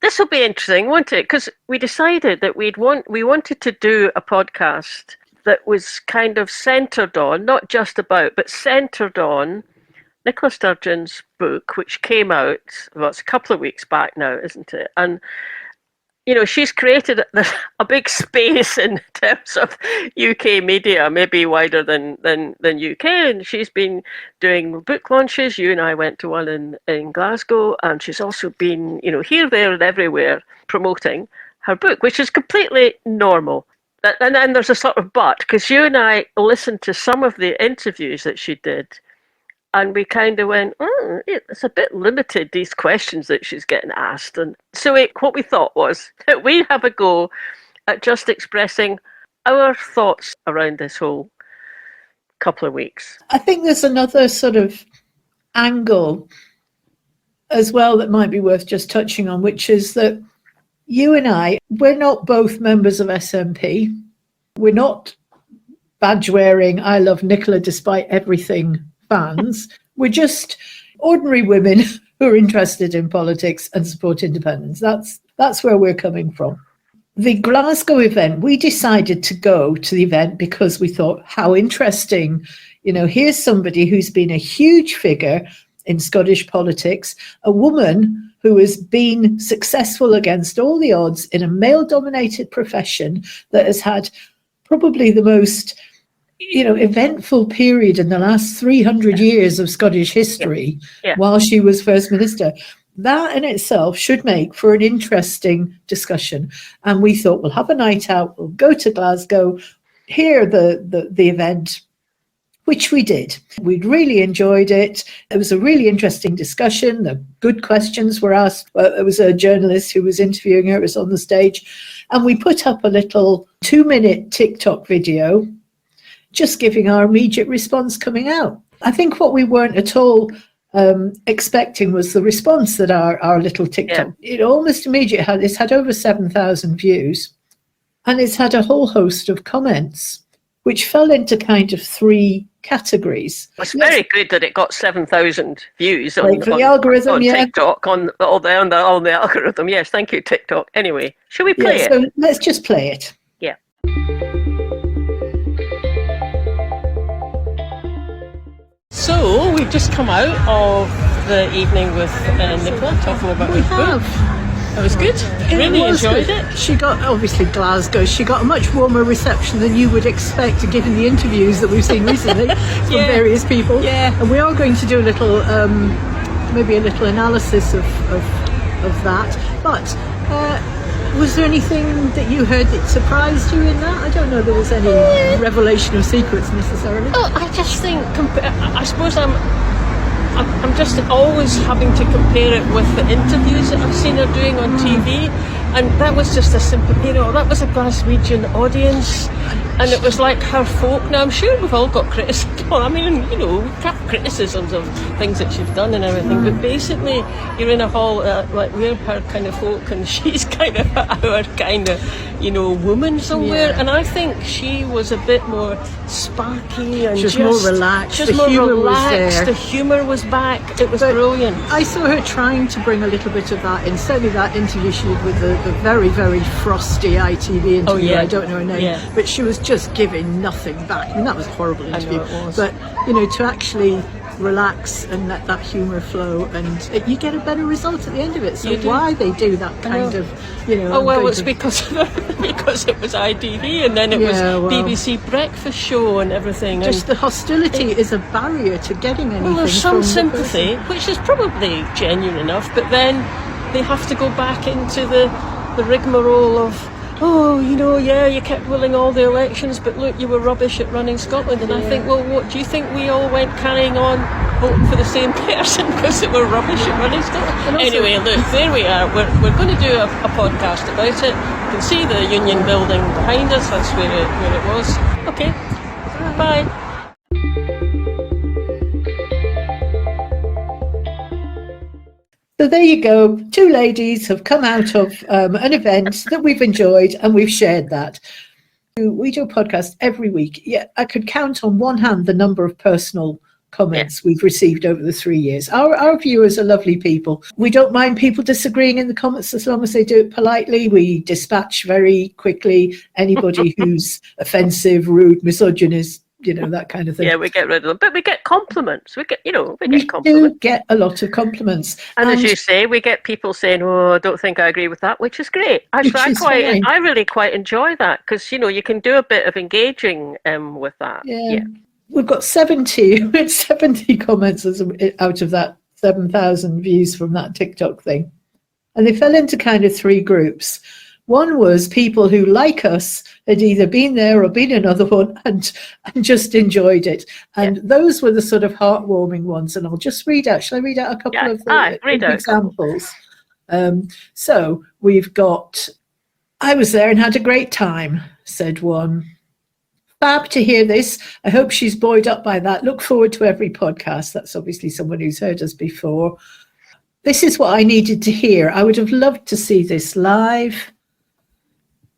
This will be interesting, won't it? Because we decided that we wanted to do a podcast that was kind of centred on, not just about, but centred on Nicola Sturgeon's book, which came out, well, it's a couple of weeks back now, isn't it? And, you know, she's created a big space in terms of UK media, maybe wider than UK. And she's been doing book launches. You and I went to one in Glasgow, and she's also been, you know, here, there, and everywhere promoting her book, which is completely normal. And then there's a sort of but, because you and I listened to some of the interviews that she did, and we kind of went, oh, it's a bit limited, these questions that she's getting asked. And so what we thought was that we'd have a go at just expressing our thoughts around this whole couple of weeks. I think there's another sort of angle as well that might be worth just touching on, which is that you and I, we're not both members of SNP. We're not badge-wearing, I love Nicola despite everything fans. We're just ordinary women who are interested in politics and support independence. That's where we're coming from. The Glasgow event, we decided to go to the event because we thought, how interesting. You know, here's somebody who's been a huge figure in Scottish politics, a woman who has been successful against all the odds in a male-dominated profession that has had probably the most, you know, eventful period in the last 300 years of Scottish history while she was First Minister. That in itself should make for an interesting discussion. And we thought, we'll have a night out, we'll go to Glasgow, hear the event, which we did. We'd really enjoyed it. It was a really interesting discussion. The good questions were asked. It was a journalist who was interviewing her, was on the stage. And we put up a little 2-minute TikTok video just giving our immediate response coming out. I think what we weren't at all expecting was the response that our little TikTok, it almost immediately it's had over 7,000 views, and it's had a whole host of comments, which fell into kind of 3 categories. It's very good that it got 7,000 views on the algorithm, on TikTok, on the algorithm. Yes, thank you, TikTok. Anyway, shall we play it? So let's just play it. Yeah. So we've just come out of the evening with Nicola talking about her book. It was good. Really enjoyed it. She got, obviously Glasgow, she got a much warmer reception than you would expect given the interviews that we've seen recently from various people. Yeah. And we are going to do a little, maybe a little analysis of that. But was there anything that you heard that surprised you in that? I don't know there was any revelation of secrets necessarily. Oh, I just think, I suppose I'm just always having to compare it with the interviews that I've seen her doing on TV, and that was just a simple, you know, that was a Glaswegian audience, and it was like her folk. Now I'm sure we've all got criticism, I mean, you know, we have criticisms of things that she's done and everything, but basically you're in a hall, like we're her kind of folk and she's kind of our kind of, you know, woman somewhere, and I think she was a bit more sparky and she was more relaxed. She was more relaxed. The humour was back. It was brilliant. I saw her trying to bring a little bit of that in. Certainly that interview she did with the very, very frosty ITV interview. I don't know her name, but she was just giving nothing back. I mean, that was a horrible interview. I know it was. But, you know, to actually relax and let that humour flow, and you get a better result at the end of it. So why they do that kind of, you know... Oh, well, it's because it was ITV, and then it was BBC Breakfast Show and everything. Just the hostility is a barrier to getting anything. Well, there's some sympathy, which is probably genuine enough, but then they have to go back into the rigmarole of, oh, you know, you kept winning all the elections, but look, you were rubbish at running Scotland. And I think, well, what do you think we all went carrying on voting for the same person because they were rubbish at running Scotland? Anyway, look, there we are. We're going to do a podcast about it. You can see the Union building behind us. That's where it was. Okay, bye. So there you go. 2 ladies have come out of an event that we've enjoyed, and we've shared that. We do a podcast every week. Yeah, I could count on one hand the number of personal comments we've received over the 3 years. Our viewers are lovely people. We don't mind people disagreeing in the comments as long as they do it politely. We dispatch very quickly anybody who's offensive, rude, misogynist, that kind of thing. Yeah, we get rid of them. But we get compliments. We get We compliments. do get a lot of compliments. And as you say, we get people saying, "Oh, I don't think I agree with that," which is great. Actually, I really quite enjoy that because you can do a bit of engaging with that. Yeah. We've got 70 comments out of that 7,000 views from that TikTok thing, and they fell into kind of 3 groups. One was people who, like us, had either been there or been another one and just enjoyed it. And those were the sort of heartwarming ones. And I'll just read out. Shall I read out a couple of the examples? So we've got, "I was there and had a great time," said one. "Fab to hear this. I hope she's buoyed up by that. Look forward to every podcast." That's obviously someone who's heard us before. "This is what I needed to hear. I would have loved to see this live.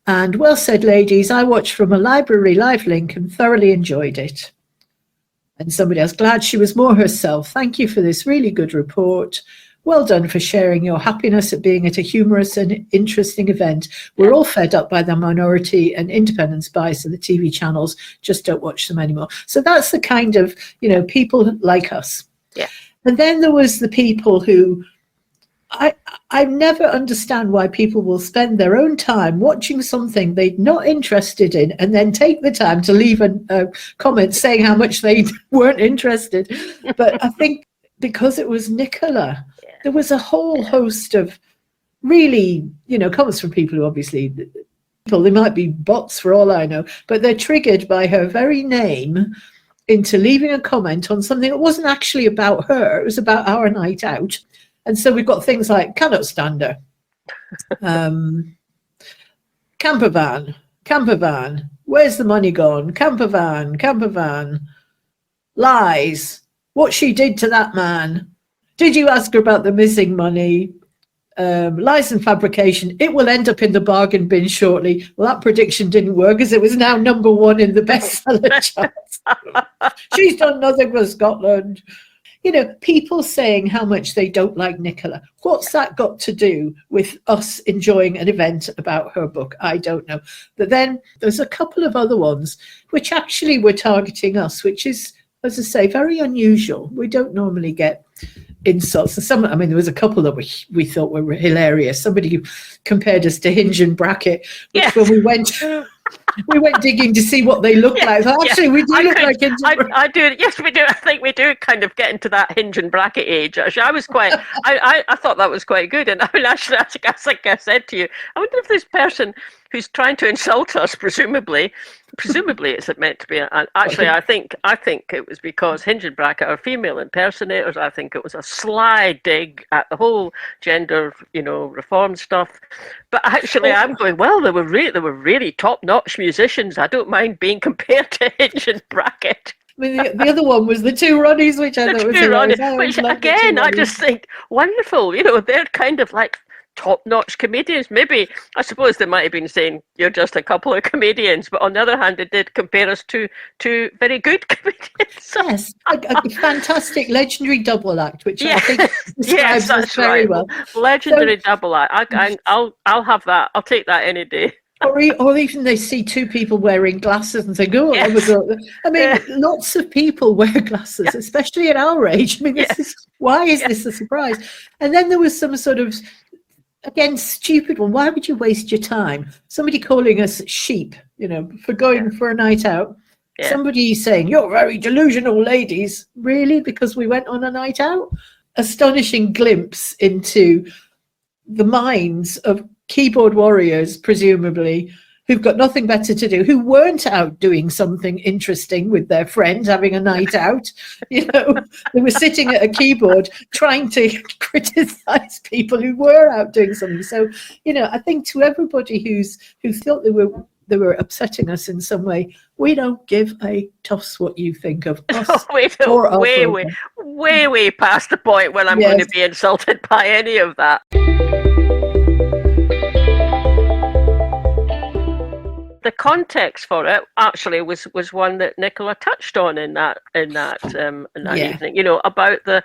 And well said, ladies. I watched from a library live link and thoroughly enjoyed it." And somebody else, "Glad she was more herself. Thank you for this really good report. Well done for sharing your happiness at being at a humorous and interesting event. We're all fed up by the minority and independence bias of the TV channels. Just don't watch them anymore." So that's the kind of, people like us. Yeah. And then there was the people who, I never understand why people will spend their own time watching something they're not interested in and then take the time to leave a comment saying how much they weren't interested. But I think because it was Nicola, there was a whole host of really, comments from people who obviously, they might be bots for all I know, but they're triggered by her very name into leaving a comment on something that wasn't actually about her. It was about our night out. And so we've got things like "cannot stand her," camper van, "where's the money gone?" camper van, "lies, what she did to that man, did you ask her about the missing money?" "Lies and fabrication, it will end up in the bargain bin shortly." Well, that prediction didn't work as it was now #1 in the bestseller charts. "She's done nothing for Scotland." People saying how much they don't like Nicola. What's that got to do with us enjoying an event about her book? I don't know. But then there's a couple of other ones which actually were targeting us, which is, as I say, very unusual. We don't normally get insults. And there was a couple that we thought were hilarious. Somebody compared us to Hinge and Bracket, which when we went digging to see what they look like. Actually, we do look like Hinge and Bracket. I do. Yes, we do. I think we do kind of get into that Hinge and Bracket age. Actually, I was quite. I thought that was quite good. And actually, like I said to you, I wonder if this person who's trying to insult us, presumably it's meant to be. And actually, I think it was because Hinge and Bracket are female impersonators. I think it was a sly dig at the whole gender, reform stuff. But actually, I'm going, well, they were really top-notch musicians. I don't mind being compared to Hinge and Bracket. The other one was the two Ronnies, which I thought was hilarious. Which again, I just think wonderful. They're kind of like top-notch comedians. Maybe, I suppose they might have been saying you're just a couple of comedians, but on the other hand, they did compare us to very good comedians. Yes, a fantastic legendary double act, which I think describes us very well. Legendary double act. I'll have that. I'll take that any day. Or even they see two people wearing glasses and think, "Oh, lots of people wear glasses, especially at our age." Why is this a surprise? And then there was some sort of, again, stupid one. Why would you waste your time? Somebody calling us sheep, for going for a night out. Yeah. Somebody saying, "You're very delusional, ladies." Really? Because we went on a night out? Astonishing glimpse into the minds of keyboard warriors, presumably, who've got nothing better to do, who weren't out doing something interesting with their friends, having a night out. They were sitting at a keyboard trying to criticize people who were out doing something. So, I think to everybody who thought they were upsetting us in some way, we don't give a toss what you think of us. way past the point when I'm going to be insulted by any of that. The context for it actually was one that Nicola touched on in that Yeah. evening. You know, about the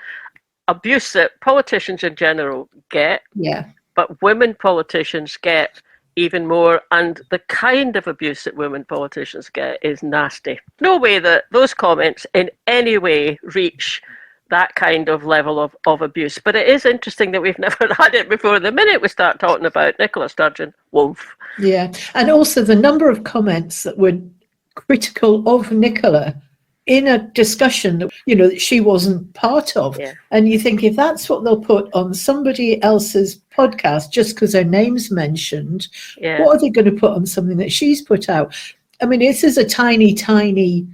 abuse that politicians in general get, Yeah. but women politicians get even more, and the kind of abuse that women politicians get is nasty. No way that those comments in any way reach that kind of level of abuse. But it is interesting that we've never had it before. The minute we start talking about Nicola Sturgeon, wolf. Yeah. And also the number of comments that were critical of Nicola in a discussion that, you know, that she wasn't part of. Yeah. And you think if that's what they'll put on somebody else's podcast just because her name's mentioned, Yeah. what are they going to put on something that she's put out? I mean, this is a tiny, tiny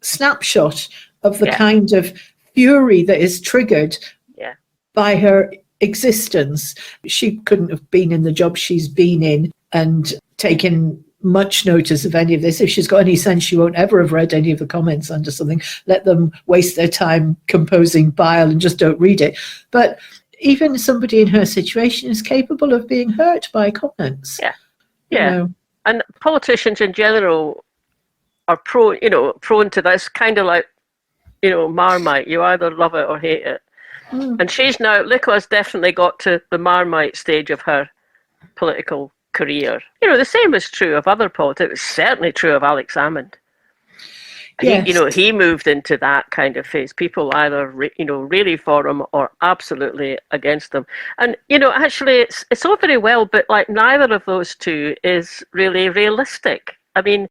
snapshot of the Yeah. kind of fury that is triggered Yeah. by her existence. She couldn't have been in the job she's been in and taken much notice of any of this. If she's got any sense, she won't ever have read any of the comments under something. Let them waste their time composing bile and just don't read it. But even somebody in her situation is capable of being hurt by comments. Yeah. You Yeah. know. And politicians in general are prone to this kind of like, Marmite. You either love it or hate it. And Nicola's definitely got to the Marmite stage of her political career. You know, the same is true of other politics. It's certainly true of Alex Salmond. Yes. He moved into that kind of phase. People either, really for him or absolutely against them. And, actually it's all very well, but like neither of those two is really realistic. I mean,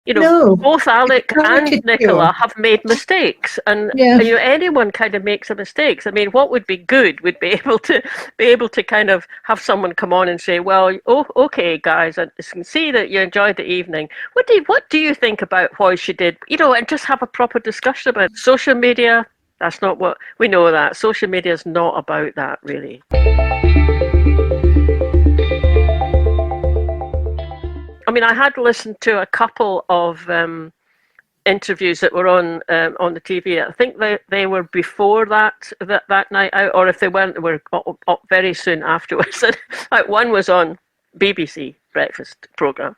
No, both Alec and Nicola have made mistakes, and anyone kind of makes a mistakes. I mean, what would be good would be able to kind of have someone come on and say, well, okay, guys, I can see that you enjoyed the evening. What do you think about what she did? And just have a proper discussion about it. Social media. That's not what we know. That social media is not about that, really. I mean, I had listened to a couple of interviews that were on the TV. I think they were before that night out, or if they weren't, they were up very soon afterwards. Like one was on BBC breakfast programme,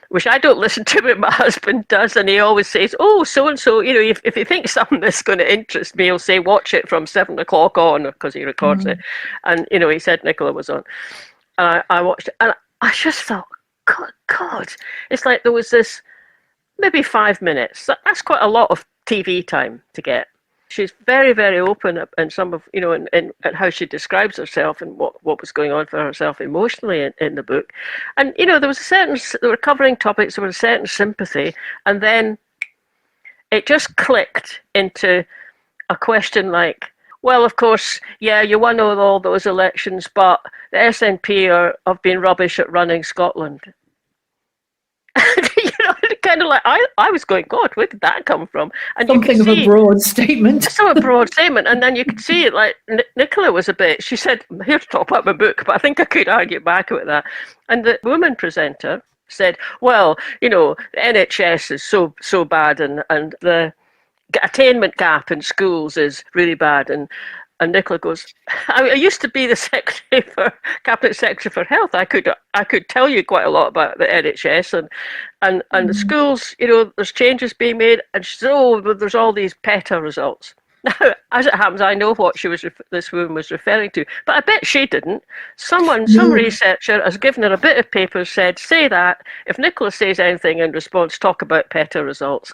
which I don't listen to, but my husband does, and he always says, "Oh, so and so, if you think something that's going to interest me, he'll say watch it from 7 o'clock on," because he records it. And he said Nicola was on, and I watched it, and I just thought, God, it's like there was this maybe 5 minutes. That's quite a lot of TV time to get. She's very, very open in some of, in how she describes herself and what was going on for herself emotionally in the book. And, there was they were covering topics, there was a certain sympathy, and then it just clicked into a question like, well, of course, yeah, you won all those elections, but the SNP have been rubbish at running Scotland. Kind of like I was going, God, where did that come from? And something of a broad statement. So a broad statement, and then you could see it. Like Nicola was a bit. She said, "I'm here to talk about my book," but I think I could argue back with that. And the woman presenter said, "Well, the NHS is so bad, and the attainment gap in schools is really bad." And Nicola goes, I used to be the cabinet secretary for health. I could tell you quite a lot about the NHS and the schools. There's changes being made. And she said, "Oh, but there's all these PETA results." Now, as it happens, I know what this woman was referring to, but I bet she didn't. Some researcher has given her a bit of paper, said, "Say that. If Nicola says anything in response, talk about PETA results."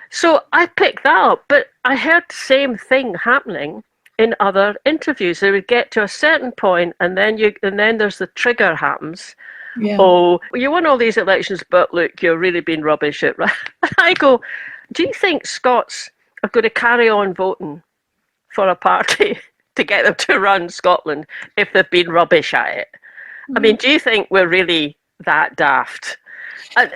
So I picked that up, but I heard the same thing happening in other interviews. They would get to a certain point, and then there's the trigger happens. Yeah. Oh, you won all these elections, but look, you're really been rubbish at right. I go, do you think Scots are going to carry on voting for a party to get them to run Scotland if they've been rubbish at it? I mean, do you think we're really that daft? And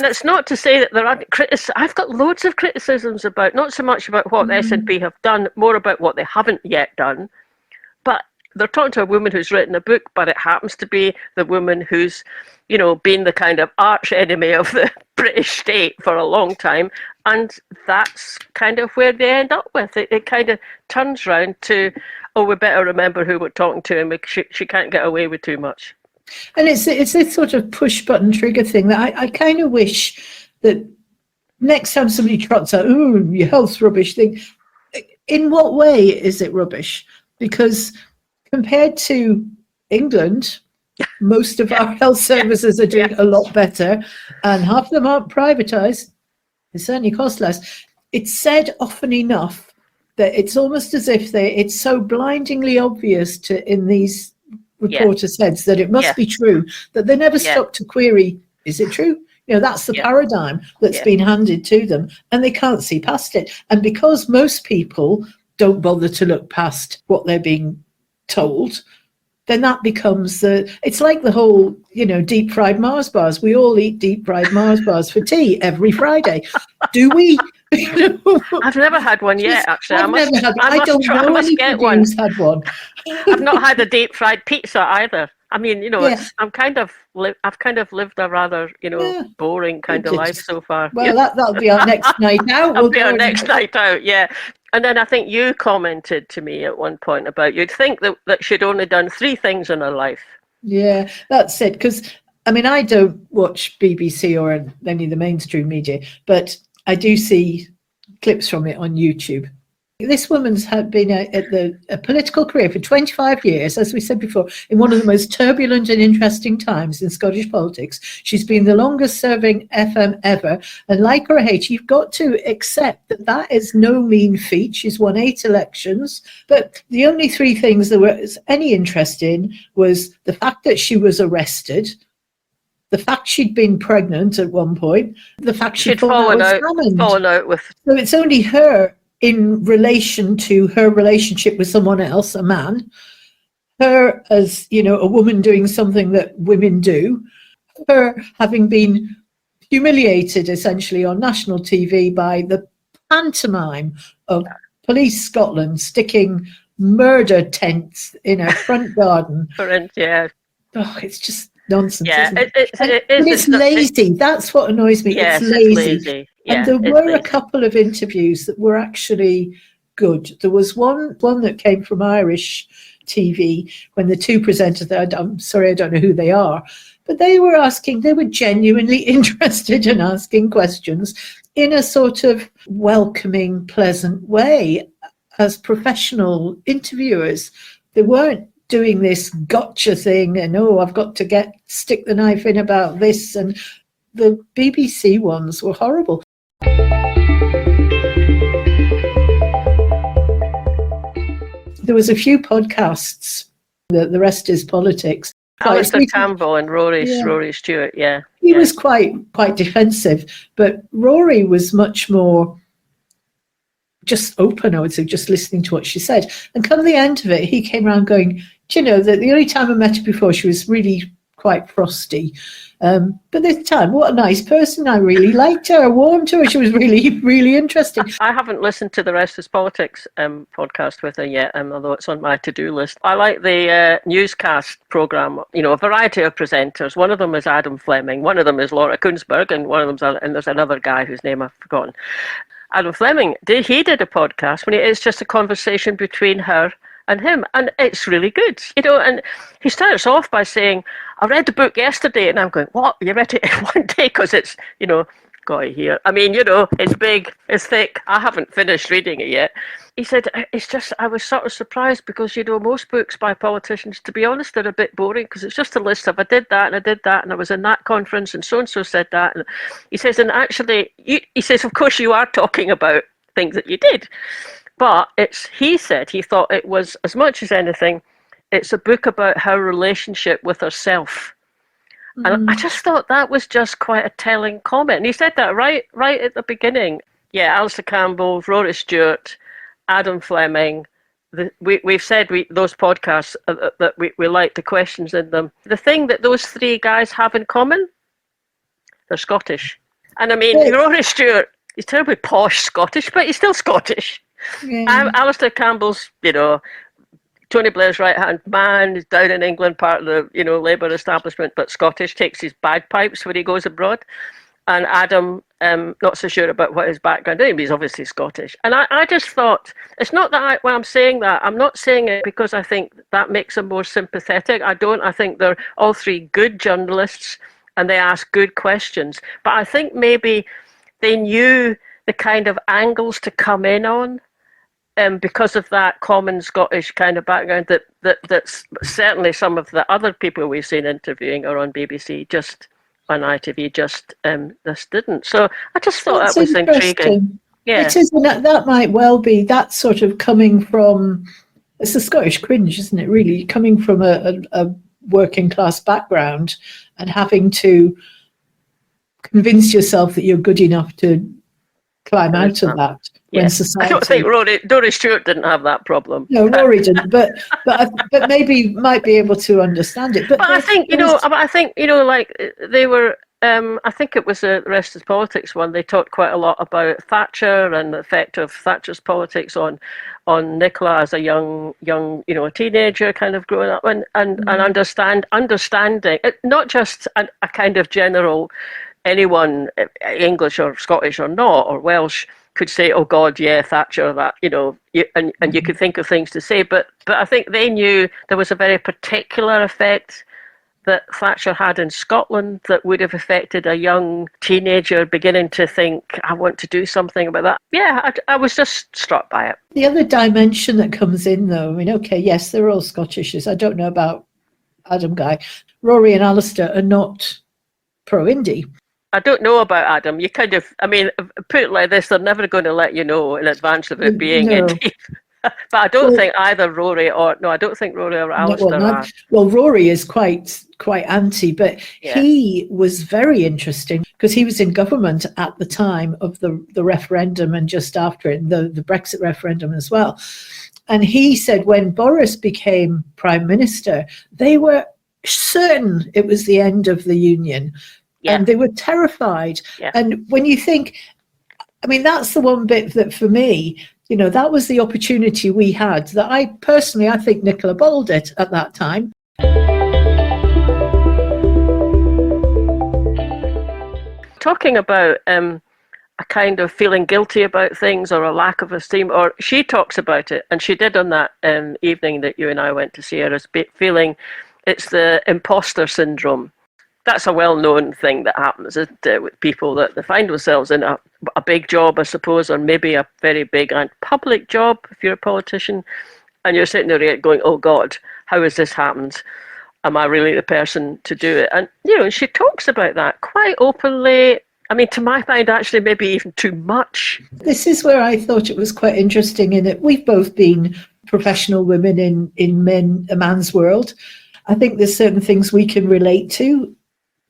it's not to say that there aren't criticisms. I've got loads of criticisms about, not so much about what the SNP have done, more about what they haven't yet done. But they're talking to a woman who's written a book, but it happens to be the woman who's, been the kind of arch enemy of the British state for a long time. And that's kind of where they end up with it. It kind of turns round to, oh, we better remember who we're talking to, and she can't get away with too much. And it's this sort of push button trigger thing that I kind of wish that next time somebody trots out, "Oh, your health's rubbish," thing, in what way is it rubbish? Because compared to England, most of our health services are doing a lot better, and half of them aren't privatised. They certainly cost less. It's said often enough that it's almost as if it's so blindingly obvious in these reporters' heads that it must be true that they never stop to query, is it true? That's the paradigm that's been handed to them, and they can't see past it. And because most people don't bother to look past what they're being told, then that becomes it's like the whole, deep fried Mars bars. We all eat deep fried Mars bars for tea every Friday. Do we? I've never had one yet, actually. I don't know anybody who's had one. I've not had a deep fried pizza either. I mean, I've kind of lived a rather, boring kind of life so far. Well, that'll be our next night out. That'll be our next night out, yeah. And then I think you commented to me at one point about you'd think that she'd only done 3 things in her life. Yeah, that's it. Because, I don't watch BBC or any of the mainstream media, but I do see clips from it on YouTube. This woman's had been a political career for 25 years, as we said before, in one of the most turbulent and interesting times in Scottish politics. She's been the longest serving FM ever. And like her or hate, you've got to accept that is no mean feat. She's won 8 elections. But the only 3 things there was any interest in was the fact that she was arrested, the fact she'd been pregnant at one point, the fact she'd fallen out with. So it's only her in relation to her relationship with someone else, a man, her as, a woman doing something that women do, her having been humiliated essentially on national TV by the pantomime of Police Scotland sticking murder tents in her front garden. Oh, it's just nonsense. Yeah, it's lazy. That's what annoys me. Yes, it's lazy. And there were a couple of interviews that were actually good. There was one that came from Irish TV when the 2 presenters, I'm sorry, I don't know who they are, but they were genuinely interested in asking questions in a sort of welcoming, pleasant way as professional interviewers. They weren't doing this gotcha thing and, I've got to stick the knife in about this. And the BBC ones were horrible. There was a few podcasts, the rest is politics. Alistair Campbell and Rory Stewart, He was quite defensive, but Rory was much more just open, I would say, just listening to what she said. And come the end of it, he came around going, do you know, that the only time I met her before, she was really quite frosty. But this time, what a nice person. I really liked her. I warmed to her. She was really, really interesting. I haven't listened to the Rest is Politics podcast with her yet, although it's on my to-do list. I like the newscast programme, a variety of presenters. One of them is Adam Fleming. One of them is Laura Kuenssberg, and there's another guy whose name I've forgotten. Adam Fleming, he did a podcast when it's just a conversation between her and him, and it's really good, and he starts off by saying, I read the book yesterday, and I'm going, what, you read it in one day? Because it's, got it here. I mean, it's big, it's thick, I haven't finished reading it yet. He said, it's just, I was sort of surprised because, most books by politicians, to be honest, they're a bit boring because it's just a list of I did that and I did that and I was in that conference and so said that. And he says, and actually, he says, of course you are talking about things that you did. But he said he thought it was, as much as anything, it's a book about her relationship with herself. And I just thought that was just quite a telling comment. And he said that right at the beginning. Yeah, Alistair Campbell, Rory Stewart, Adam Fleming. We've said those podcasts that we like the questions in them. The thing that those 3 guys have in common, they're Scottish. And I mean, Rory Stewart, he's terribly posh Scottish, but he's still Scottish. Yeah. Alistair Campbell's, Tony Blair's right-hand man, is down in England, part of the, Labour establishment, but Scottish, takes his bagpipes when he goes abroad. And Adam not so sure about what his background is. He's obviously Scottish. And I just thought, it's not that when I'm saying that, I'm not saying it because I think that makes them more sympathetic. I don't. I think they're all three good journalists and they ask good questions. But I think maybe they knew the kind of angles to come in on. Because of that common Scottish kind of background that's certainly some of the other people we've seen interviewing or on BBC, just on ITV, just didn't. So I just thought That's that was intriguing. Yeah. It is, and that might well be that sort of coming from, it's a Scottish cringe, isn't it, really? Coming from a working class background and having to convince yourself that you're good enough to climb out of that. Yeah. When society, I don't think Dory Stewart didn't have that problem. No, Rory didn't, but maybe might be able to understand it. But I think like they were. I think it was the Rest is Politics one. They talked quite a lot about Thatcher and the effect of Thatcher's politics on Nicola as a young a teenager, kind of growing up and understanding it, not just a kind of general anyone, English or Scottish or not or Welsh, could say, "Oh God, yeah, Thatcher," that and you could think of things to say, but I think they knew there was a very particular effect that Thatcher had in Scotland that would have affected a young teenager beginning to think, "I want to do something about that." Yeah, I was just struck by it. The other dimension that comes in, though, I mean, okay, yes, they're all Scottish. I don't know about Adam Guy. Rory and Alistair are not pro-indie. I don't know about Adam. You kind of, I mean, put it like this, they're never going to let you know in advance of it being indie. But I don't think either Rory or Alistair are. Well, Rory is quite anti, but he was very interesting because he was in government at the time of the referendum and just after it, the Brexit referendum as well. And he said when Boris became Prime Minister, they were certain it was the end of the Union. Yeah. And they were terrified. Yeah. And when you think, I mean, that's the one bit that for me, that was the opportunity we had that I think Nicola bottled it at that time. Talking about a kind of feeling guilty about things or a lack of esteem, or she talks about it, and she did on that evening that you and I went to see her, as feeling it's the imposter syndrome. That's a well-known thing that happens, isn't it, with people that they find themselves in a big job, I suppose, or maybe a very big and public job if you're a politician, and you're sitting there going, "Oh God, how has this happened? Am I really the person to do it?" And she talks about that quite openly. I mean, to my mind, actually, maybe even too much. This is where I thought it was quite interesting in it. We've both been professional women in a man's world. I think there's certain things we can relate to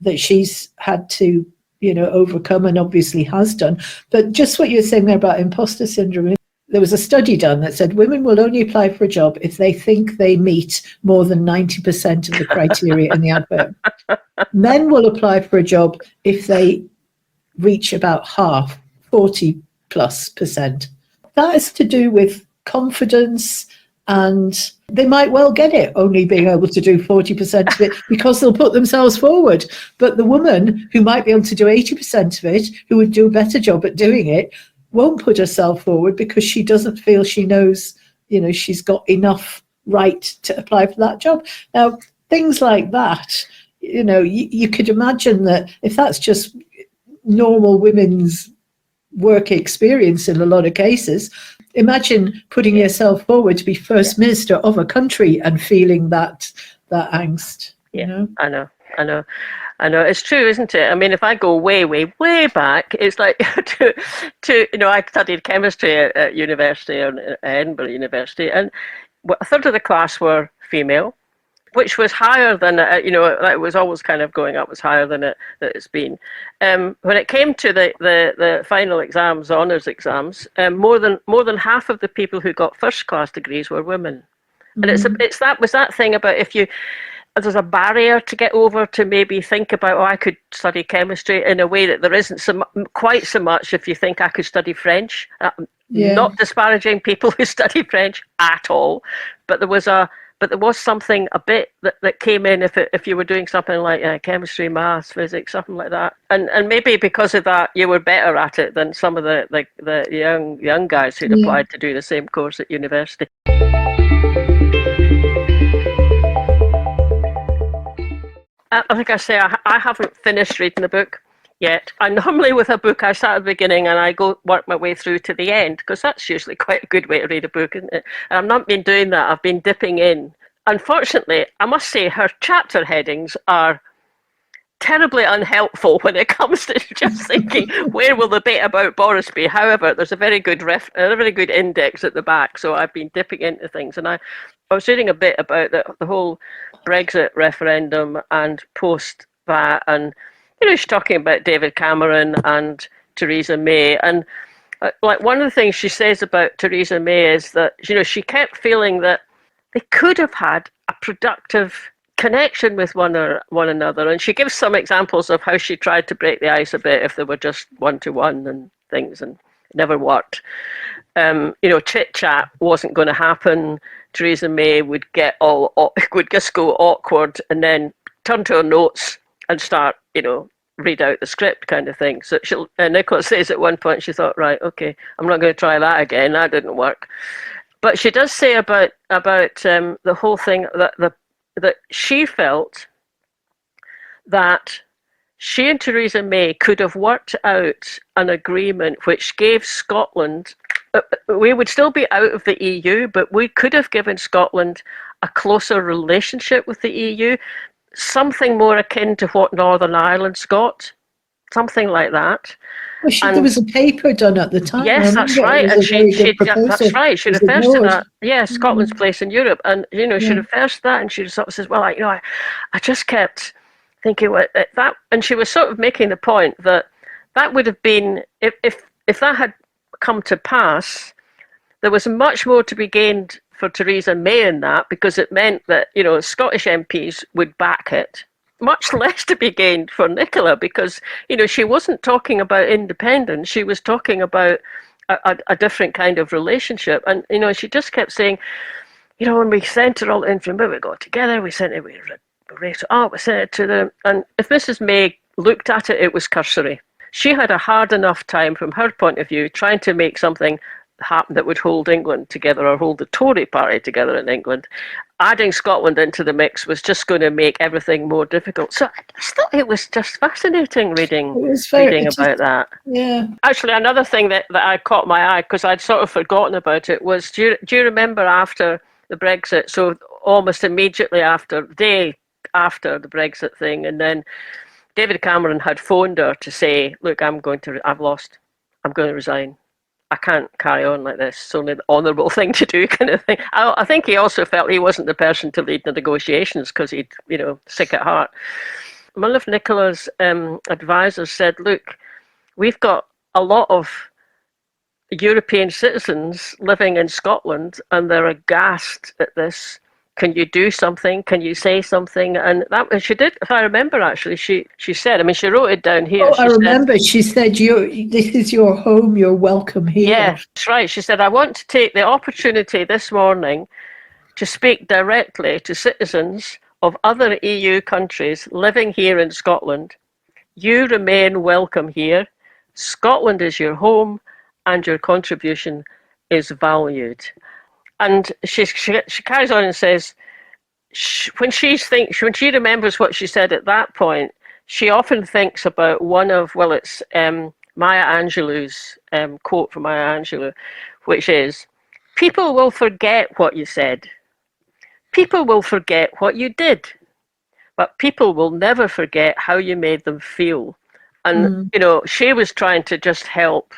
that she's had to, overcome and obviously has done. But just what you're saying there about imposter syndrome, there was a study done that said women will only apply for a job if they think they meet more than 90% of the criteria in the advert. Men will apply for a job if they reach about half, 40+%. That is to do with confidence, and they might well get it, only being able to do 40% of it because they'll put themselves forward. But the woman who might be able to do 80% of it, who would do a better job at doing it, won't put herself forward because she doesn't feel she knows, she's got enough right to apply for that job. Now, things like that, you could imagine that if that's just normal women's work experience in a lot of cases, imagine putting yourself forward to be First Minister of a country and feeling that angst. I know. It's true, isn't it? I mean, if I go way, way, way back, it's like I studied chemistry at university, at Edinburgh University, and a third of the class were female, which was higher than it was always kind of going up, was higher than it's been. When it came to the final exams, honours exams, more than half of the people who got first class degrees were women. Mm-hmm. And it's that thing about if there's a barrier to get over to maybe think about, I could study chemistry in a way that there isn't quite so much if you think I could study French. Not disparaging people who study French at all, but there was a but there was something a bit that came in if you were doing something like chemistry, maths, physics, something like that, and maybe because of that you were better at it than some of the young guys who'd applied to do the same course at university. Like I say, I haven't finished reading the book yet. And normally with a book, I start at the beginning and I go work my way through to the end, because that's usually quite a good way to read a book, isn't it? And I've not been doing that. I've been dipping in. Unfortunately, I must say her chapter headings are terribly unhelpful when it comes to just thinking where will the bit about Boris be. However, there's a very good index at the back, so I've been dipping into things. And I was reading a bit about the whole Brexit referendum and post that, and she's talking about David Cameron and Theresa May, and like one of the things she says about Theresa May is that she kept feeling that they could have had a productive connection with one another, and she gives some examples of how she tried to break the ice a bit if they were just one-to-one and things, and it never worked. Chit chat wasn't going to happen. Theresa May would just go awkward and then turn to her notes and start read out the script kind of thing. So Nicola says at one point she thought, right, okay, I'm not going to try that again. That didn't work. But she does say about the whole thing that she felt that she and Theresa May could have worked out an agreement which gave Scotland, we would still be out of the EU, but we could have given Scotland a closer relationship with the EU, something more akin to what Northern Ireland's got, something like that. Well, there was a paper done at the time. Yes, that's right. And she refers to that. Yeah, Scotland's place in Europe. And, she refers to that, and she sort of says, well, I just kept thinking that, and she was sort of making the point that would have been, if that had come to pass, there was much more to be gained for Theresa May in that, because it meant that, Scottish MPs would back it. Much less to be gained for Nicola, because, she wasn't talking about independence. She was talking about a different kind of relationship. And, she just kept saying, when we sent her all the information, we got together, we sent it, we raised it up, we sent it to them. And if Mrs. May looked at it, it was cursory. She had a hard enough time, from her point of view, trying to make something happen that would hold England together, or hold the Tory party together in England. Adding Scotland into the mix was just going to make everything more difficult. So I just thought it was just fascinating reading about that. Yeah. Actually, another thing that I caught my eye, because I'd sort of forgotten about it, was do you remember after the Brexit, so almost immediately after, the day after the Brexit thing, and then David Cameron had phoned her to say, look, I've lost, I'm going to resign. I can't carry on like this. It's only the honourable thing to do, kind of thing. I think he also felt he wasn't the person to lead the negotiations, because he'd, sick at heart. One of Nicola's advisors said, look, we've got a lot of European citizens living in Scotland, and they're aghast at this. Can you do something? Can you say something? And that she did, if I remember, actually, she said, she wrote it down here. I remember she said, this is your home, you're welcome here. Yeah, that's right. She said, I want to take the opportunity this morning to speak directly to citizens of other EU countries living here in Scotland. You remain welcome here. Scotland is your home, and your contribution is valued. And she carries on and says, when she remembers what she said at that point, she often thinks about one of, it's Maya Angelou's quote from Maya Angelou, which is, people will forget what you said. People will forget what you did. But people will never forget how you made them feel. And, she was trying to just help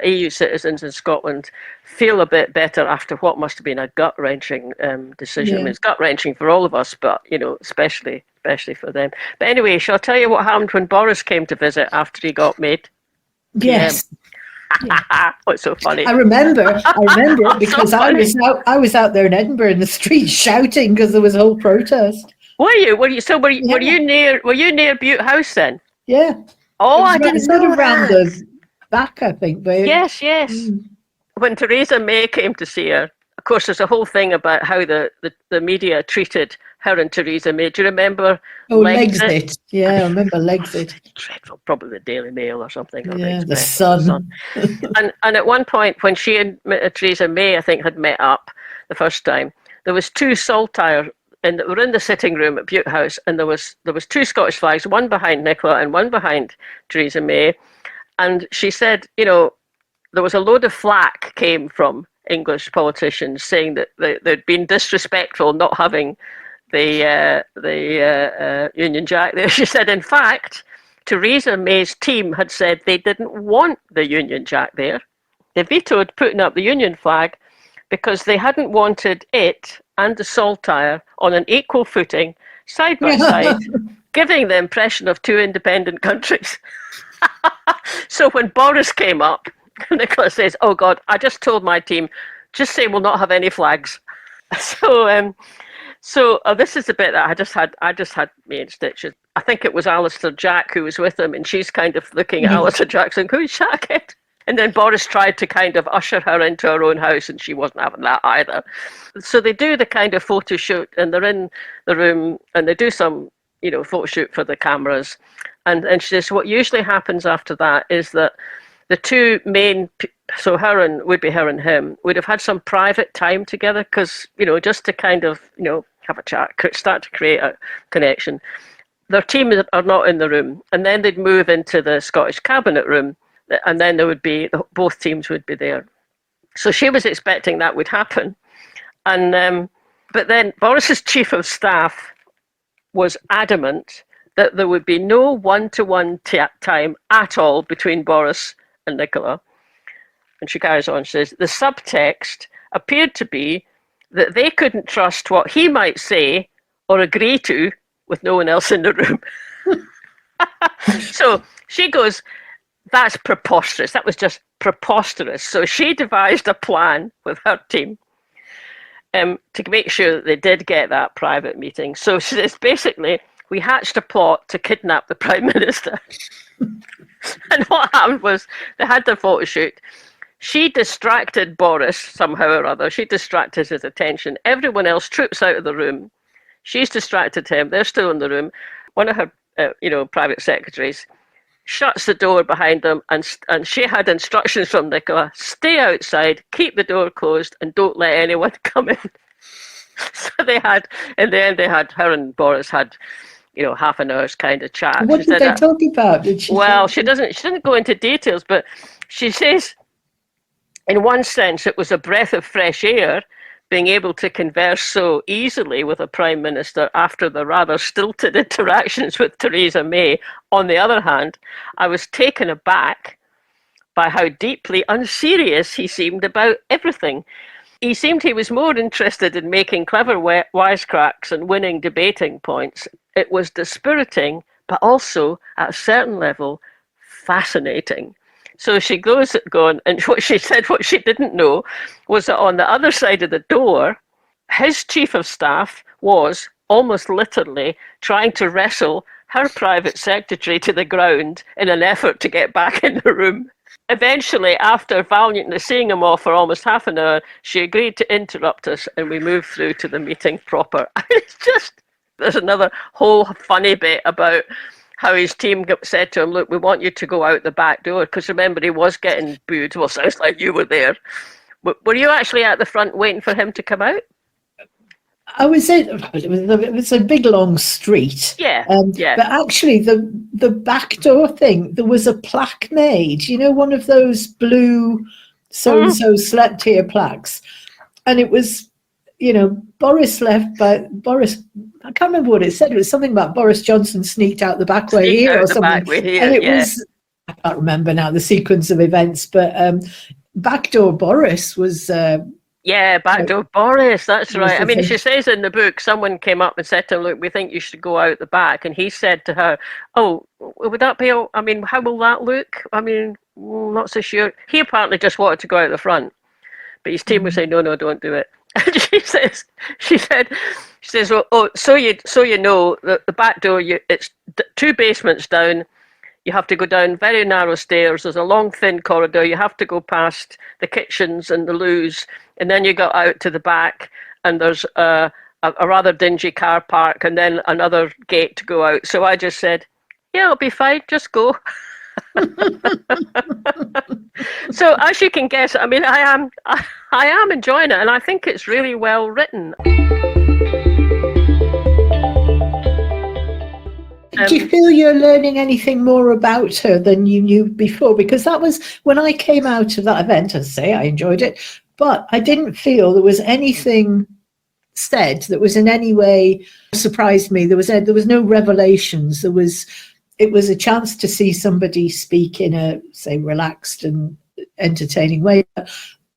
EU citizens in Scotland feel a bit better after what must have been a gut-wrenching decision. It's gut-wrenching for all of us, but especially for them. But anyway, shall I tell you what happened when Boris came to visit after he got made? Yes. What's so funny? I remember because so I was out there in Edinburgh in the street shouting because there was a whole protest. Were you near Butte House then? Yeah. Oh, I didn't know that. Around the back, I think. But yes. When Theresa May came to see her a course, there's a whole thing about how the media treated her and Theresa May. Do you remember Legsit? Yeah, I remember Legsit. Dreadful, probably the Daily Mail or something. Or Yeah, the the Express or the Sun. And at one point, when she and Theresa May, I think, had met up the first time, there was two saltire, and we're in the sitting room at Bute House, and there was two Scottish flags, one behind Nicola and one behind Theresa May. And she said, you know, there was a load of flack came from English politicians saying that they'd been disrespectful not having the Union Jack there. She said, in fact, Theresa May's team had said they didn't want the Union Jack there. They vetoed putting up the Union flag because they hadn't wanted it and the saltire on an equal footing, side by side, giving the impression of two independent countries. So when Boris came up, Nicola says, "Oh God, I just told my team, just say we'll not have any flags." So this is the bit that I just had me in stitches. I think it was Alistair Jack who was with him, and she's kind of looking at Alistair Jack saying, "Who's Jack?" And then Boris tried to kind of usher her into her own house, and she wasn't having that either. So they do the kind of photo shoot, and they're in the room, and they do some, you know, photo shoot for the cameras. And she says, what usually happens after that is that the two main, so her and him, would have had some private time together because, you know, just to kind of, you know, have a chat, start to create a connection. Their team are not in the room, and then they'd move into the Scottish cabinet room, and then there would be, both teams would be there. So she was expecting that would happen. And but then Boris's chief of staff was adamant that there would be no one-to-one time at all between Boris and Nicola. And she carries on, she says, the subtext appeared to be that they couldn't trust what he might say or agree to with no one else in the room. So she goes, that's preposterous. That was just preposterous. So she devised a plan with her team to make sure that they did get that private meeting. So she says, basically, we hatched a plot to kidnap the Prime Minister. And what happened was they had their photo shoot. She distracted Boris somehow or other. She distracted his attention. Everyone else troops out of the room. She's distracted him. They're still in the room. One of her, private secretaries shuts the door behind them, and she had instructions from Nicola: stay outside, keep the door closed, and don't let anyone come in. So they had, in the end, her and Boris had, you know, half an hour's kind of chat. What did they talk about? She doesn't go into details, but she says, in one sense, it was a breath of fresh air being able to converse so easily with a Prime Minister after the rather stilted interactions with Theresa May. On the other hand, I was taken aback by how deeply unserious he seemed about everything. He was more interested in making clever wisecracks and winning debating points. It was dispiriting, but also, at a certain level, fascinating. So she goes on, and what she said, what she didn't know, was that on the other side of the door, his chief of staff was almost literally trying to wrestle her private secretary to the ground in an effort to get back in the room. Eventually, after valiantly seeing him off for almost half an hour, she agreed to interrupt us, and we moved through to the meeting proper. It's just, there's another whole funny bit about how his team said to him, look, we want you to go out the back door, because remember, he was getting booed. Well, sounds like you were there. Were you actually at the front waiting for him to come out? I was in. It was a big long street. Yeah. But actually, the back door thing, there was a plaque made. You know, one of those blue "so and so slept here" plaques, and it was, you know, Boris left by Boris. I can't remember what it said. It was something about Boris Johnson sneaked out the back way here or something. And it was, I can't remember now the sequence of events, but backdoor Boris was. Yeah, backdoor Boris, that's right. I mean, she says in the book, someone came up and said to him, look, we think you should go out the back. And he said to her, oh, would that be, I mean, how will that look? I mean, not so sure. He apparently just wanted to go out the front. But his team would say, no, don't do it. And she says, oh, so you know, the back door, it's 2 basements down. You have to go down very narrow stairs. There's a long, thin corridor. You have to go past the kitchens and the loos. And then you got out to the back, and there's a rather dingy car park, and then another gate to go out. So I just said, yeah, it'll be fine, just go. So as you can guess, I mean, I am enjoying it, and I think it's really well written. Do you feel you're learning anything more about her than you knew before? Because that was when I came out of that event, as I say, I enjoyed it, but I didn't feel there was anything said that was in any way surprised me. There was no revelations. It was a chance to see somebody speak in a, say, relaxed and entertaining way.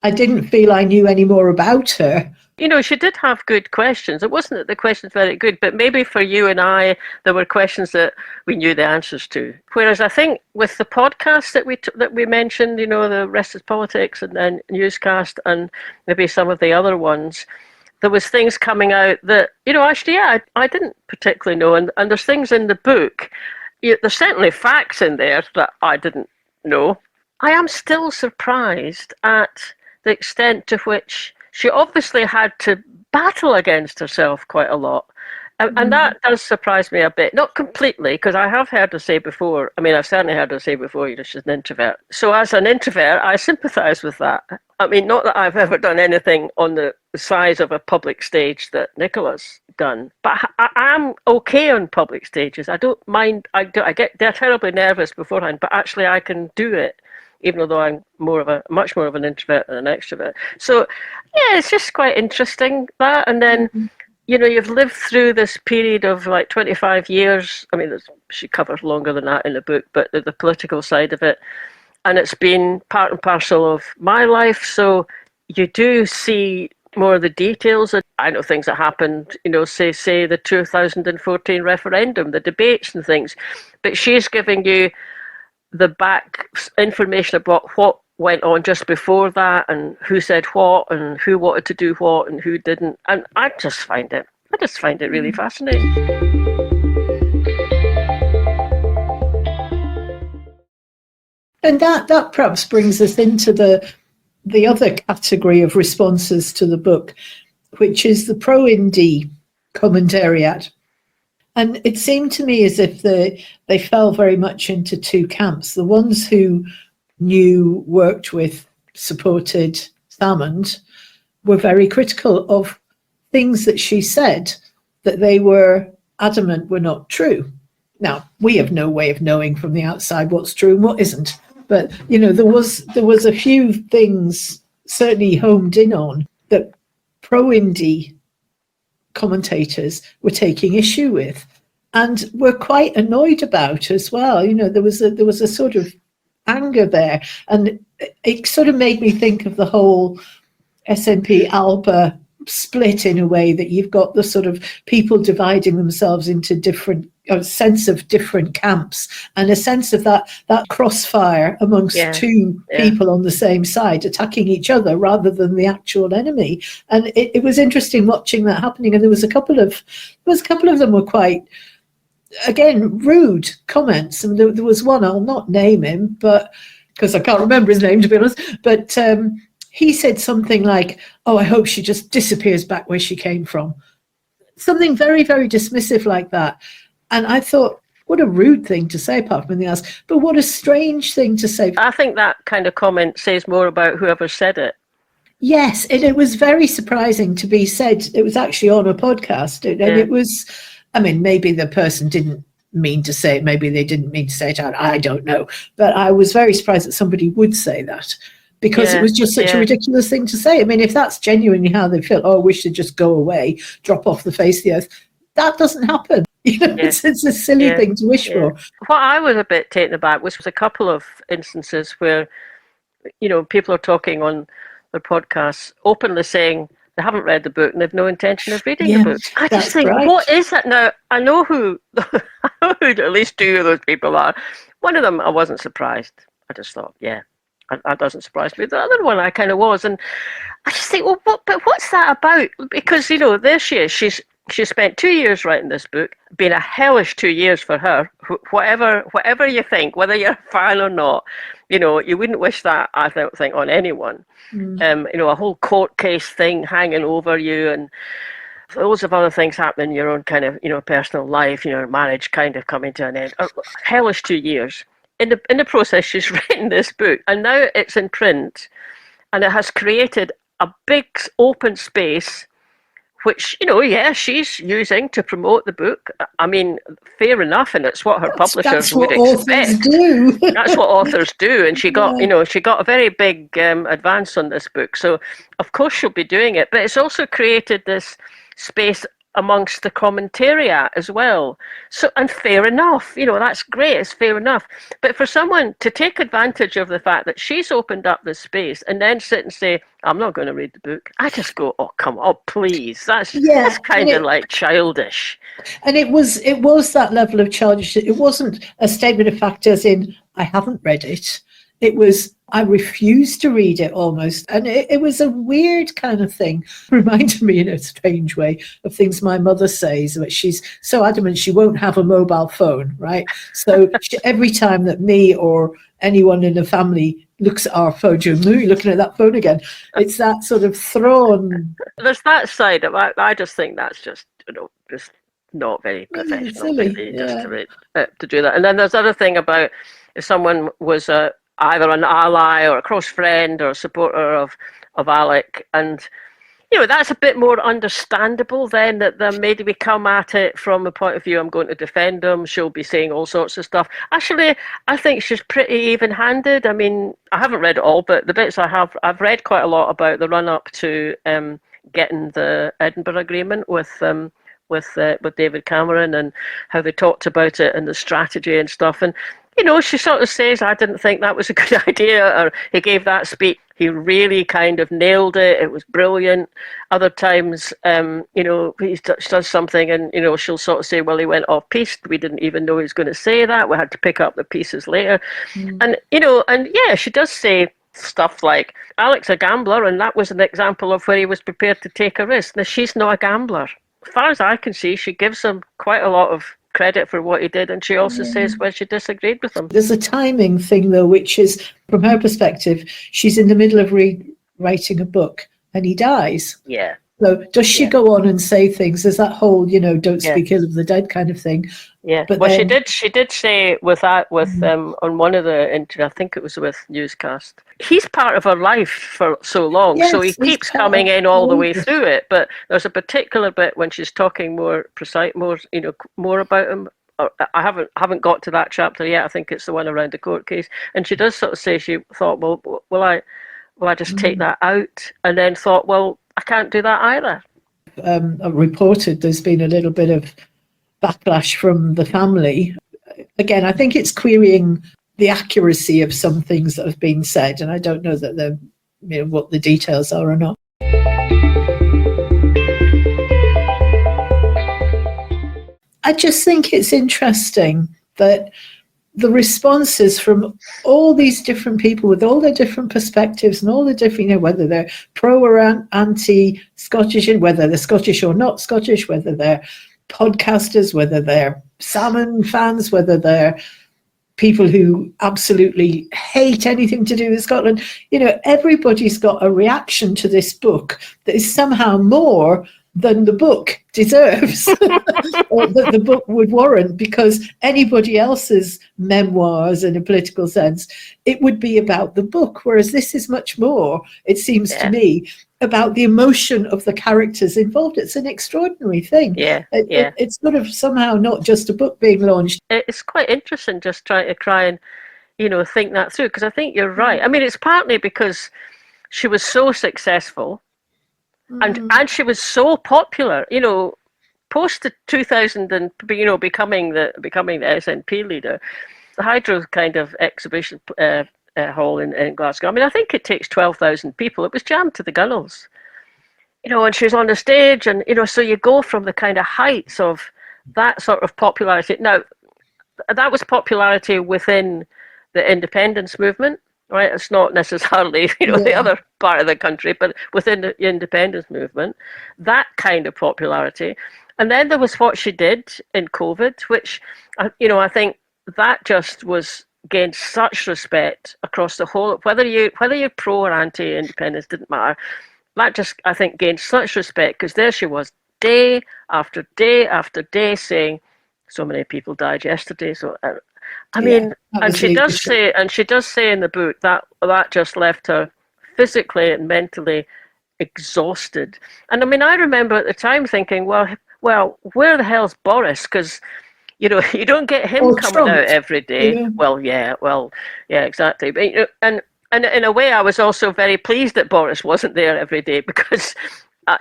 I didn't feel I knew any more about her. You know, she did have good questions. It wasn't that the questions were very good, but maybe for you and I, there were questions that we knew the answers to. Whereas I think with the podcast that we mentioned, you know, the Rest is Politics and then Newscast and maybe some of the other ones, there was things coming out that, you know, actually, yeah, I didn't particularly know. And there's things in the book, there's certainly facts in there that I didn't know. I am still surprised at the extent to which she obviously had to battle against herself quite a lot. And that does surprise me a bit. Not completely, because I have heard her say before, I mean, I've certainly heard her say before, you know, she's an introvert. So as an introvert, I sympathise with that. I mean, not that I've ever done anything on the size of a public stage that Nicola's done, but I am okay on public stages. I don't mind, they're terribly nervous beforehand, but actually I can do it, even though I'm much more of an introvert than an extrovert. So, yeah, it's just quite interesting, that. And then, you know, you've lived through this period of like 25 years. I mean, she covers longer than that in the book, but the political side of it. And it's been part and parcel of my life. So you do see more of the details. I know things that happened, you know, say the 2014 referendum, the debates and things. But she's giving you the back information about what went on just before that and who said what and who wanted to do what and who didn't. And I just find it really fascinating. And that perhaps brings us into the other category of responses to the book, which is the pro-indie commentariat. And it seemed to me as if they fell very much into two camps. The ones who knew, worked with, supported Salmond were very critical of things that she said that they were adamant were not true. Now, we have no way of knowing from the outside what's true and what isn't. But, you know, there was a few things certainly homed in on that pro-indie commentators were taking issue with and were quite annoyed about as well. You know, there was a sort of anger there, and it sort of made me think of the whole SNP Alba split in a way that you've got the sort of people dividing themselves into a sense of different camps and a sense of that crossfire amongst two people on the same side attacking each other rather than the actual enemy. And it was interesting watching that happening. And there was a couple of them were quite, again, rude comments. And there was one, I'll not name him, but because I can't remember his name, to be honest, but he said something like, "Oh, I hope she just disappears back where she came from." Something very, very dismissive like that. And I thought, what a rude thing to say, apart from anything else, but what a strange thing to say. I think that kind of comment says more about whoever said it. Yes, and it was very surprising to be said. It was actually on a podcast, and it was, I mean, maybe the person didn't mean to say it, maybe they didn't mean to say it out, I don't know. But I was very surprised that somebody would say that, because it was just such a ridiculous thing to say. I mean, if that's genuinely how they feel, oh, I wish they'd just go away, drop off the face of the earth, that doesn't happen. You know, it's a silly thing to wish for. What I was a bit taken aback was a couple of instances where, you know, people are talking on their podcasts openly saying they haven't read the book and they've no intention of reading the book. I just think, what is that now? I know who at least two of those people are. One of them, I wasn't surprised. I just thought, that doesn't surprise me. The other one, I kind of was. And I just think, well, but what's that about? Because, you know, there she is. She spent 2 years writing this book, been a hellish 2 years for her. Whatever you think, whether you're a fan or not, you wouldn't wish that, I don't think, on anyone. A whole court case thing hanging over you, and loads of other things happening in your own kind of, personal life, marriage kind of coming to an end. A hellish 2 years. In the process, she's written this book, and now it's in print, and it has created a big open space, which, she's using to promote the book. I mean, fair enough, and it's what her publishers would expect. Do. That's what authors do, and she got, she got a very big advance on this book. So, of course, she'll be doing it. But it's also created this space amongst the commentariat as well. So, and fair enough, that's great, it's fair enough. But for someone to take advantage of the fact that she's opened up this space and then sit and say, I'm not going to read the book, I just go, oh, come on, please. That's kind of like childish. And it was that level of childish. It wasn't a statement of fact as in, I haven't read it. It was, I refused to read it almost. And it was a weird kind of thing. Reminded me in a strange way of things my mother says, but she's so adamant she won't have a mobile phone, right? So every time that me or anyone in the family looks at our phone, you're looking at that phone again. It's that sort of thrown. There's that side of it. I just think that's just, just not very professional, really, just to do that. And then there's the other thing about if someone was either an ally or a close friend or a supporter of Alec, and that's a bit more understandable then, that they maybe come at it from a point of view, I'm going to defend him, she'll be saying all sorts of stuff. Actually, I think she's pretty even-handed. I mean, I haven't read it all, but the bits I've read quite a lot about the run-up to getting the Edinburgh Agreement with David Cameron, and how they talked about it and the strategy and stuff. And she sort of says, I didn't think that was a good idea, or he gave that speech, he really kind of nailed it, it was brilliant. Other times, he does something and, she'll sort of say, well, he went off piste, we didn't even know he was going to say that, we had to pick up the pieces later. And, she does say stuff like, Alec's a gambler, and that was an example of where he was prepared to take a risk. Now, she's not a gambler. As far as I can see, she gives him quite a lot of credit for what he did, and she also says when she disagreed with him. There's a timing thing, though, which is, from her perspective, she's in the middle of rewriting a book and he dies. Yeah. So does she go on and say things? There's that whole, don't speak ill of the dead kind of thing. Yeah. But she did say on one of the, I think it was with Newscast, he's part of her life for so long, so he keeps coming in all the way through it. But there's a particular bit when she's talking more about him. I haven't got to that chapter yet. I think it's the one around the court case, and she does sort of say she thought, well, will I just take that out? And then thought, well, I can't do that either. I've reported there's been a little bit of backlash from the family. Again, I think it's querying the accuracy of some things that have been said, and I don't know that what the details are or not. I just think it's interesting that the responses from all these different people with all their different perspectives and all the different, whether they're pro or anti-Scottish, whether they're Scottish or not Scottish, whether they're podcasters, whether they're salmon fans, whether they're people who absolutely hate anything to do with Scotland, everybody's got a reaction to this book that is somehow more than the book deserves, or that the book would warrant, because anybody else's memoirs, in a political sense, it would be about the book, whereas this is much more, it seems to me, about the emotion of the characters involved. It's an extraordinary thing. It's sort of somehow not just a book being launched. It's quite interesting just trying to try and, think that through, because I think you're right. I mean, it's partly because she was so successful, and she was so popular, post the 2000 and becoming the SNP leader. The Hydro kind of exhibition hall in Glasgow. I mean, I think it takes 12,000 people. It was jammed to the gunnels, and she was on the stage, and so you go from the kind of heights of that sort of popularity. Now, that was popularity within the independence movement. Right, it's not necessarily the other part of the country, but within the independence movement, that kind of popularity, And then there was what she did in COVID, which, I think that just was gained such respect across the whole. Whether you're pro or anti-independence didn't matter. That just, I think, gained such respect because there she was, day after day after day, saying, "So many people died yesterday." So, I Yeah, mean, that and was she does leadership. say, in the book that just left her physically and mentally exhausted. And I mean, I remember at the time thinking, well, where the hell's Boris? Because you don't get him Or coming out Trump, every you day. know. Yeah, exactly. But and in a way, I was also very pleased that Boris wasn't there every day because.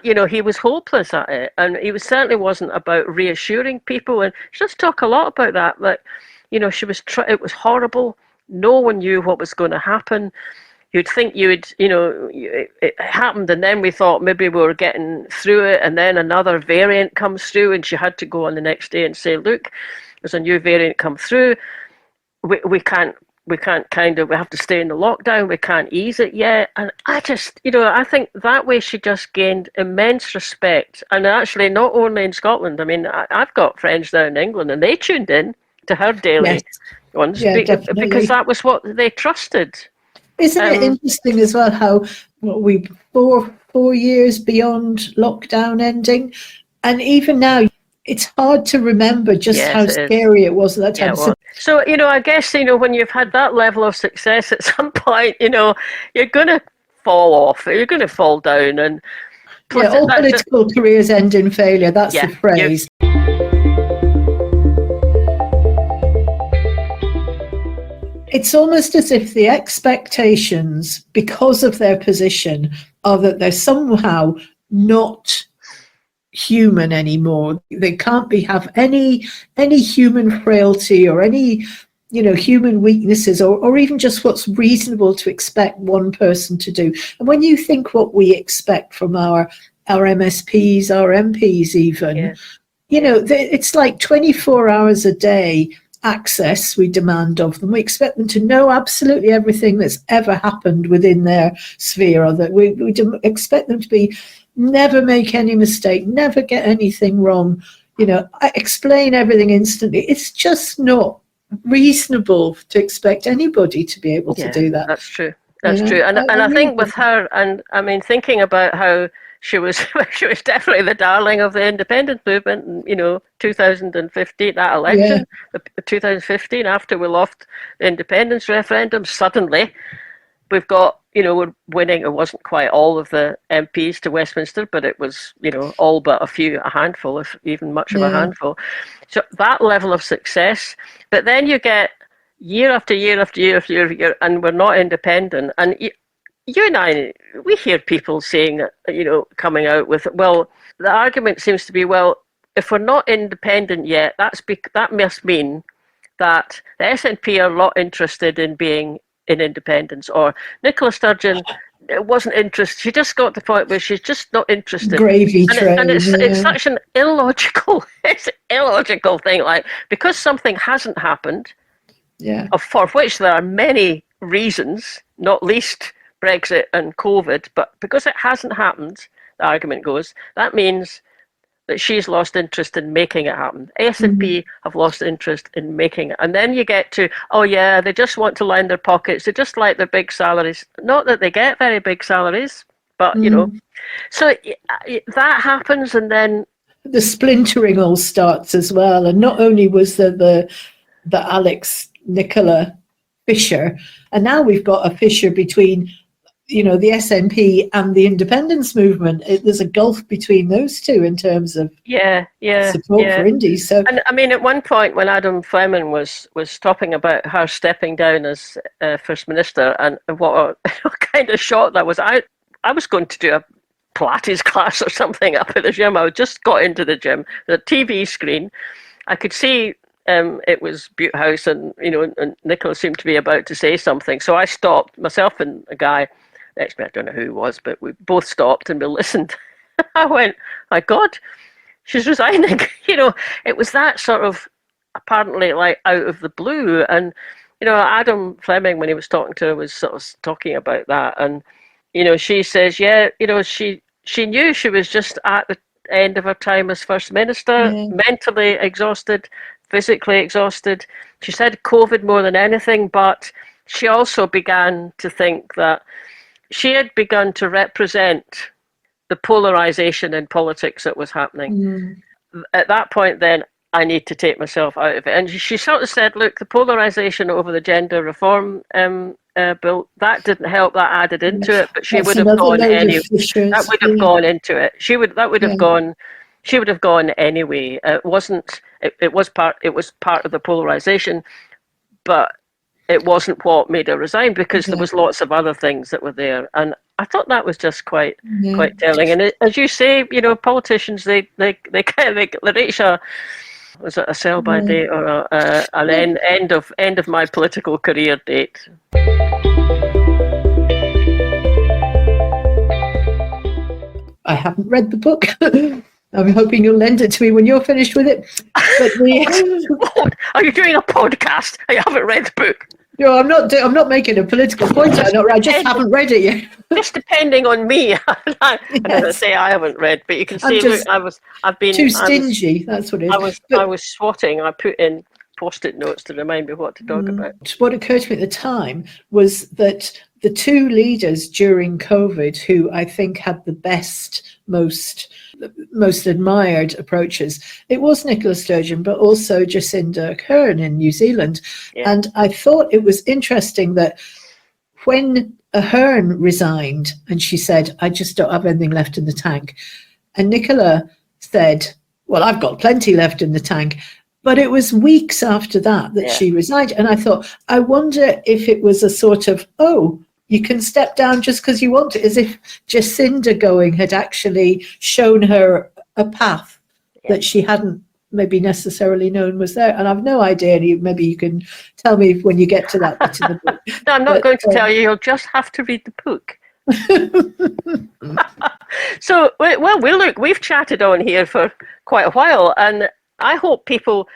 He was hopeless at it, and he certainly wasn't about reassuring people. And she does talk a lot about that. Like, she was. It was horrible. No one knew what was going to happen. You'd think it happened, and then we thought maybe we were getting through it, and then another variant comes through, and she had to go on the next day and say, "Look, there's a new variant come through. We can't we have to stay in the lockdown. We can't ease it yet." And I just, I think that way she just gained immense respect, and actually not only in Scotland. I mean, I've got friends down in England, and they tuned in to her Yes, daily ones yeah, because definitely. that was what they trusted. Isn't it Um, interesting as well how what we 4 years beyond lockdown ending, and even now it's hard to remember just how yes, it is. scary it was at that Yeah, time. So well, so I guess when you've had that level of success, at some point, you're gonna fall off, you're gonna fall down, and yeah, all that's just political careers end in failure. That's the yeah, you phrase. It's almost as if the expectations, because of their position, are that they're somehow not human anymore. They can't have any human frailty or any human weaknesses, or even just what's reasonable to expect one person to do. And when you think what we expect from our MSPs, our MPs, even, yeah, yeah, it's like 24 hours a day access we demand of them. We expect them to know absolutely everything that's ever happened within their sphere, or that we expect them to be never make any mistake, never get anything wrong, explain everything instantly. It's just not reasonable to expect anybody to be able to yeah. do that. That's true. That's true. And I I really think with think, her, and I mean, thinking about how she was, she was definitely the darling of the independent movement. And, 2015, that yeah, election, the 2015, after we lost the independence referendum, suddenly we've got, we're winning. It wasn't quite all of the MPs to Westminster, but it was, all but a handful, if even much of a yeah, handful. So that level of success, but then you get year after year after year after year, and we're not independent. And you and I, we hear people saying that, coming out with, well, the argument seems to be, well, if we're not independent yet, that must mean that the SNP are not interested in being in independence, or Nicola Sturgeon wasn't interested. She just got to the point where she's just not interested, gravy and train. it's Yeah, such an illogical it's an illogical thing. Like, because something hasn't happened, yeah. for which there are many reasons, not least Brexit and COVID, but because it hasn't happened, the argument goes, that means that she's lost interest in making it happen. Mhm. S&P have lost interest in making it. And then you get to, oh yeah, they just want to line their pockets. They just like their big salaries. Not that they get very big salaries, but Mm. So that happens, and then The splintering all starts as well. And not only was there the Alex Nicola fissure, and now we've got a fissure between the SNP and the independence movement. There's a gulf between those two in terms of yeah, yeah, support for yeah. indies. So And I mean, at one point when Adam Fleming was talking about her stepping down as First Minister, and what a kind of shock that was. I was going to do a Pilates class or something up at the gym. I just got into the gym, the TV screen. I could see it was Butte House, and and Nicola seemed to be about to say something. So I stopped, myself and a guy next to me. I don't know who he was, but we both stopped and we listened. I went, my God, she's resigning. It was that sort of apparently like out of the blue. And Adam Fleming, when he was talking to her, was sort of talking about that. And she says, yeah, she knew she was just end of her time as First Minister, mentally exhausted, physically exhausted. She said COVID more than anything, but she also began to think that she had begun to represent the polarisation in politics that was happening. At that point then, I need to take myself out of it. And she sort of said, look, the polarisation over the gender reform bill, that didn't help, that added into it, but she would have gone anyway. That would have gone into it. She would have gone anyway. It was part of the polarisation, but it wasn't what made her resign, because there was lots of other things that were there. And I thought that was just quite telling. And as you say, politicians, they reach was it a sell by date or an end of my political career date? I haven't read the book. I'm hoping you'll lend it to me when you're finished with it. But What? Are you doing a podcast? I haven't read the book. No, I'm not making a political point. I just haven't read it yet. Just depending on me. I say I haven't read, but you can see. Look, I've been too stingy. That's what it is. I was swatting. I put in post-it notes to remind me what to talk about. What occurred to me at the time was that the two leaders during COVID, who I think had the best, most admired approaches, it was Nicola Sturgeon, but also Jacinda Ardern in New Zealand. Yeah. And I thought it was interesting that when Ardern resigned and she said, I just don't have anything left in the tank, and Nicola said, well, I've got plenty left in the tank. But it was weeks after that she resigned. And I thought, I wonder if it was a sort of, you can step down just because you want to, as if Jacinda going had actually shown her a path that she hadn't maybe necessarily known was there. And I've no idea. Maybe you can tell me when you get to that bit of the book. No, I'm not going to tell you. You'll just have to read the book. So, we've chatted on here for quite a while, and I hope people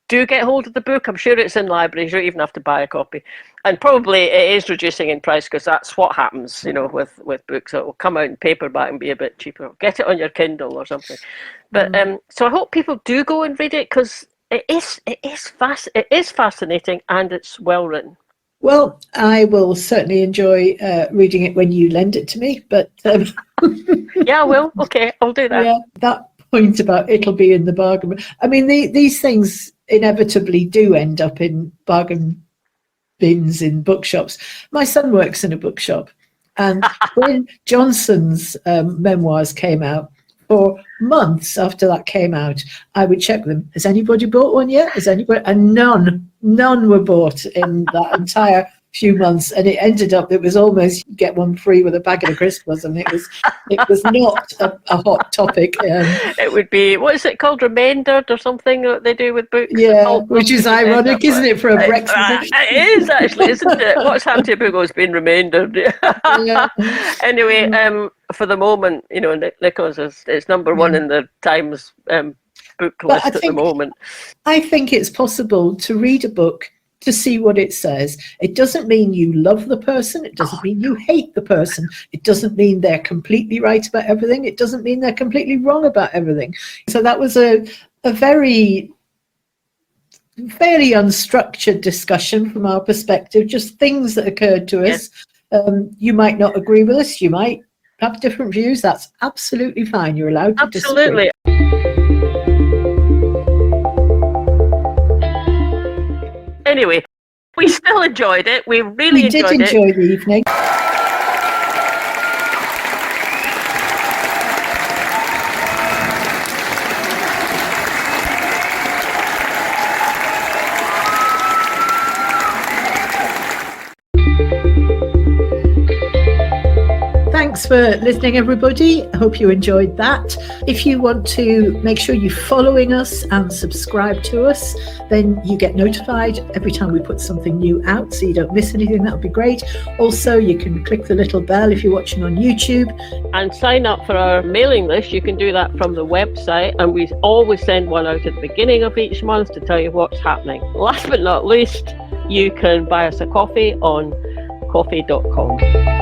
do get hold of the book. I'm sure it's in libraries. You don't even have to buy a copy. And probably it is reducing in price, because that's what happens, with books. It will come out in paperback and be a bit cheaper. Get it on your Kindle or something. But so I hope people do go and read it, because it is fascinating, and it's well written. Well, I will certainly enjoy reading it when you lend it to me. But yeah, I will. Okay, I'll do that. Yeah, that point about it'll be in the bargain. I mean, these things inevitably do end up in bargain bins in bookshops. My son works in a bookshop, and when Johnson's memoirs came out, for months after that came out, I would check them. Has anybody bought one yet? Has anybody? And none were bought in that entire few months, and it ended up it was almost get one free with a packet of crisps, and it was not a hot topic. It would be, what is it called, remaindered or something that they do with books? Yeah, which is ironic, isn't it, for a Brexit? It is actually, isn't it? What's happened to a book that's been remaindered? Yeah. Anyway, for the moment, Nicholas is number one in the Times book list at the moment. I think it's possible to read a book to see what it says. It doesn't mean you love the person. It doesn't mean you hate the person. It doesn't mean they're completely right about everything. It doesn't mean they're completely wrong about everything. So that was a very fairly unstructured discussion from our perspective, just things that occurred to us. You might not agree with us. You might have different views. That's absolutely fine. You're allowed to disagree. Anyway, we still enjoyed it. We really enjoyed it. We did enjoy the evening. Thanks for listening, everybody. I hope you enjoyed that. If you want to make sure you're following us and subscribe to us, then you get notified every time we put something new out, so you don't miss anything. That would be great. Also, you can click the little bell if you're watching on YouTube. And sign up for our mailing list. You can do that from the website, and we always send one out at the beginning of each month to tell you what's happening. Last but not least, you can buy us a coffee on coffee.com.